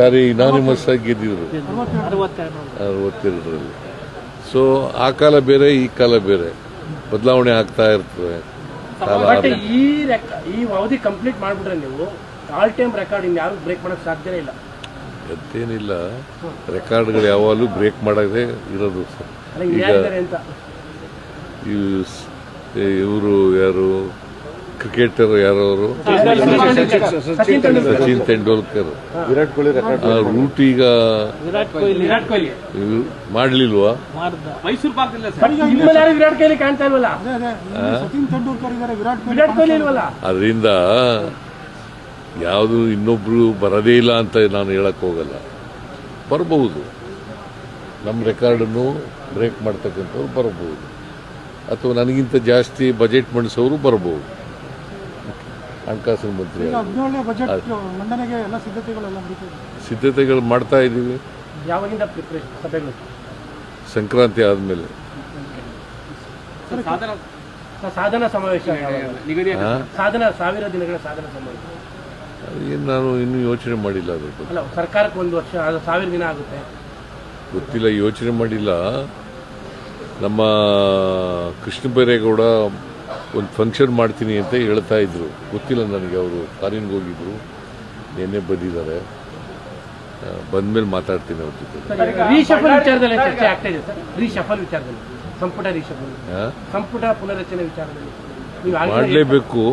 ಸಾರಿ anonymous ಆಗಿ ಗೆದ್ದಿದ್ರು 62ರಲ್ಲಿ. So ಆ ಕಾಲ ಬೇರೆ ಈ ಕಾಲ ಬೇರೆ, ಬದಲಾವಣೆ ಆಗ್ತಾ ಇರ್ತದೆ. ಈ ಅವಧಿ ಕಂಪ್ಲೀಟ್ ಮಾಡ್ಬಿಟ್ರೆ ನೀವು ಆಲ್ ಟೈಮ್ ರೆಕಾರ್ಡ್ ಇನ್ಯಾರು ಬ್ರೇಕ್ ಮಾಡಕ್ ಸಾಧ್ಯನೇ ಇಲ್ಲ. ಅಂತೇನಿಲ್ಲ, ರೆಕಾರ್ಡ್ಗಳು ಯಾವಾಗಲೂ ಬ್ರೇಕ್ ಮಾಡದೆ ಇರೋದು. ಈಗ ಇವರು ಯಾರು ಕ್ರಿಕೆಟರ್ ಯಾರವರು, ಸಚಿನ್ ತೆಂಡೂಲ್ಕರ್, ವಿರಾಟ್ ಕೊಹ್ಲಿ ರೂಟ್ ಈಗ ಮಾಡ್ಲಿಲ್ವಾ? ಮೈಸೂರು ವಿರಾಟ್ ಕೊಹ್ಲಿ ಕಾಣ್ತಾ ಇಲ್ವಲ್ಲ, ಸಚಿನ್ ತೆಂಡೂಲ್ಕರ್ ಇದ್ದಾರೆ, ವಿರಾಟ್ ಕೊಹ್ಲಿ ಇಲ್ವಲ್ಲ. ಅದರಿಂದ ಯಾವುದು ಇನ್ನೊಬ್ರು ಬರದೇ ಇಲ್ಲ ಅಂತ ನಾನು ಹೇಳಕ್ ಹೋಗಲ್ಲ. ಬರಬಹುದು, ನಮ್ಮ ರೆಕಾರ್ಡನ್ನು ಬ್ರೇಕ್ ಮಾಡ್ತಕ್ಕಂಥವ್ರು ಬರಬಹುದು, ಅಥವಾ ನನಗಿಂತ ಜಾಸ್ತಿ ಬಜೆಟ್ ಮಂಡಿಸೋರು ಬರಬಹುದು. ಹಣಕಾಸಿನ ಮಂತ್ರಿ ಸಿದ್ಧತೆಗಳು ಮಾಡ್ತಾ ಇದ್ದೀವಿ. ಯಾವಾಗಿಂದ ಸಭೆಗಳು? ಸಂಕ್ರಾಂತಿ ಆದ್ಮೇಲೆ. ಸಾಧನಾ ಸಮಾವೇಶ ಸಾಧನ 1000 ದಿನಗಳ ಸಾಧನಾ ಸಮಾವೇಶ ಏನು ನಾನು ಇನ್ನೂ ಯೋಚನೆ ಮಾಡಿಲ್ಲ. ಅದ್ರ ಬಗ್ಗೆ ಅಲ್ಲ, ಸರ್ಕಾರಕ್ಕೆ 1 ವರ್ಷ 1000 ದಿನ ಆಗುತ್ತೆ, ಗೊತ್ತಿಲ್ಲ, ಯೋಚನೆ ಮಾಡಿಲ್ಲ. ನಮ್ಮ ಕೃಷ್ಣ ಬೈರೇಗೌಡ ಒಂದು ಫಂಕ್ಷನ್ ಮಾಡ್ತೀನಿ ಅಂತ ಹೇಳ್ತಾ ಇದ್ರು, ಗೊತ್ತಿಲ್ಲ ನನಗೆ. ಅವರು ಫಾರಿನ್ಗೆ ಹೋಗಿದ್ರು, ನಿನ್ನೆ ಬಂದಿದ್ದಾರೆ. ಬಂದ್ಮೇಲೆ ಮಾತಾಡ್ತೀನಿ ಅವ್ರ ಜೊತೆ. ರೀಶಫಲ್ ವಿಚಾರದಲ್ಲಿ ಚರ್ಚೆ ಆಗ್ತಾ ಇದೆ ಸರ್. ರೀಶಫಲ್ ವಿಚಾರದಲ್ಲಿ, ಸಂಪುಟ ಪುನರಚನೆ ವಿಚಾರದಲ್ಲಿ ಮಾಡಲೇಬೇಕು.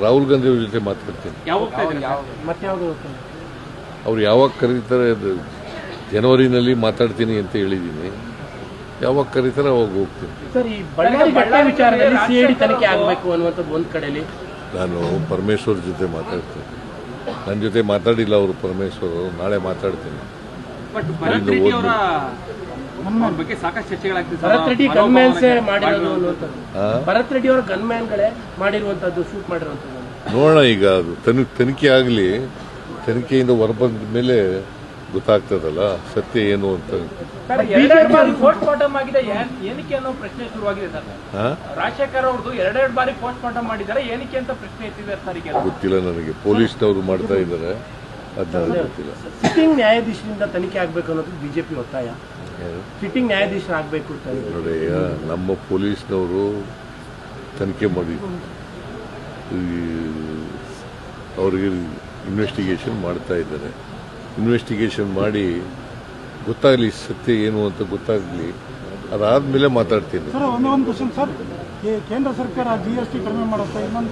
ರಾಹುಲ್ ಗಾಂಧಿ ಅವ್ರ ಜೊತೆ ಮಾತಾಡ್ತೀನಿ. ಮತ್ತೆ ಯಾವುದು ಅವ್ರು ಯಾವಾಗ ಕರೀತಾರೆ, ಜನವರಿನಲ್ಲಿ ಮಾತಾಡ್ತೀನಿ ಅಂತ ಹೇಳಿದ್ದೀನಿ. ಯಾವಾಗ ಕರೀತಾರೆ ಅವಾಗ ಹೋಗ್ತೀನಿ. ಸರ್, ಈ ಬಳ್ಳಾರಿ ಘಟನೆ ವಿಚಾರದಲ್ಲಿ ಸಿಐಡಿ ತನಿಖೆ ಆಗಬೇಕು ಅನ್ನುವಂಥದ್ದು ಒಂದ್ ಕಡೆಯಲ್ಲಿ. ನಾನು ಪರಮೇಶ್ವರ್ ಜೊತೆ ಮಾತಾಡ್ತೀನಿ. ನನ್ನ ಜೊತೆ ಮಾತಾಡಿಲ್ಲ ಅವರು, ಪರಮೇಶ್ವರ್. ನಾಳೆ ಮಾತಾಡ್ತೀನಿ. ಭರತ್ ರೆಡ್ಡಿ ಗನ್ಮ್ಯಾನ್ಸೇ ಮಾಡಿರೋದು ಅನ್ನುವಂಥದ್ದು, ಭರತ್ ರೆಡ್ಡಿ ಅವರ ಗನ್ಮ್ಯಾನ್ಗಳೇ ಮಾಡಿರುವಂತದ್ದು, ಶೂಟ್ ಮಾಡಿರುವಂತದ್ದು. ನೋಡೋಣ, ಈಗ ಅದು ತನಿಖೆ ಆಗಲಿ. ತನಿಖೆಯಿಂದ ಹೊರಬಂದ ಮೇಲೆ ಗೊತ್ತಾಗ್ತದಲ್ಲ ಸತ್ಯ ಏನು ಅಂತ. ಪೋಸ್ಟ್ ಮಾರ್ಟಮ್ ಆಗಿದೆ ಏನಕ್ಕೆ ಅನ್ನೋ ಪ್ರಶ್ನೆ ಶುರುವಾಗಿದೆ ಸರ್. ರಾಜಶೇಖರ್ ಅವ್ರದ್ದು 2 ಬಾರಿ ಪೋಸ್ಟ್ ಮಾರ್ಟಮ್ ಮಾಡಿದ್ದಾರೆ, ಏನಕ್ಕೆ ಅಂತ ಪ್ರಶ್ನೆ ಎತ್ತಿದೆ ಸರ್. ಗೊತ್ತಿಲ್ಲ ನನಗೆ, ಪೊಲೀಸ್ನವರು ಮಾಡ್ತಾ ಇದ್ದಾರೆ, ಅದನ್ನ ಗೊತ್ತಿಲ್ಲ. ಸಿಟ್ಟಿಂಗ್ ನ್ಯಾಯಾಧೀಶರಿಂದ ತನಿಖೆ ಆಗಬೇಕು ಅನ್ನೋದು ಬಿಜೆಪಿ ಒತ್ತಾಯ. ಸಿಟ್ಟಿಂಗ್ ನ್ಯಾಯಾಧೀಶರು ಆಗಬೇಕು ನೋಡಿ. ನಮ್ಮ ಪೊಲೀಸ್ನವರು ತನಿಖೆ ಮಾಡಿ ಅವ್ರಿಗೆ ಇನ್ವೆಸ್ಟಿಗೇಷನ್ ಮಾಡ್ತಾ ಇದ್ದಾರೆ. ಇನ್ವೆಸ್ಟಿಗೇಷನ್ ಮಾಡಿ ಗೊತ್ತಾಗಲಿ ಸತ್ಯ ಏನು ಅಂತ ಗೊತ್ತಾಗಲಿ, ಅದಾದ್ಮೇಲೆ ಮಾತಾಡ್ತೀನಿ. ಸರ್, ಒಂದೇ ಒಂದು ಕ್ವಶನ್ ಸರ್. ಕೇಂದ್ರ ಸರ್ಕಾರ GST ಕಡಿಮೆ ಮಾಡುತ್ತೆ, ಇನ್ನೊಂದು ಕಡೆ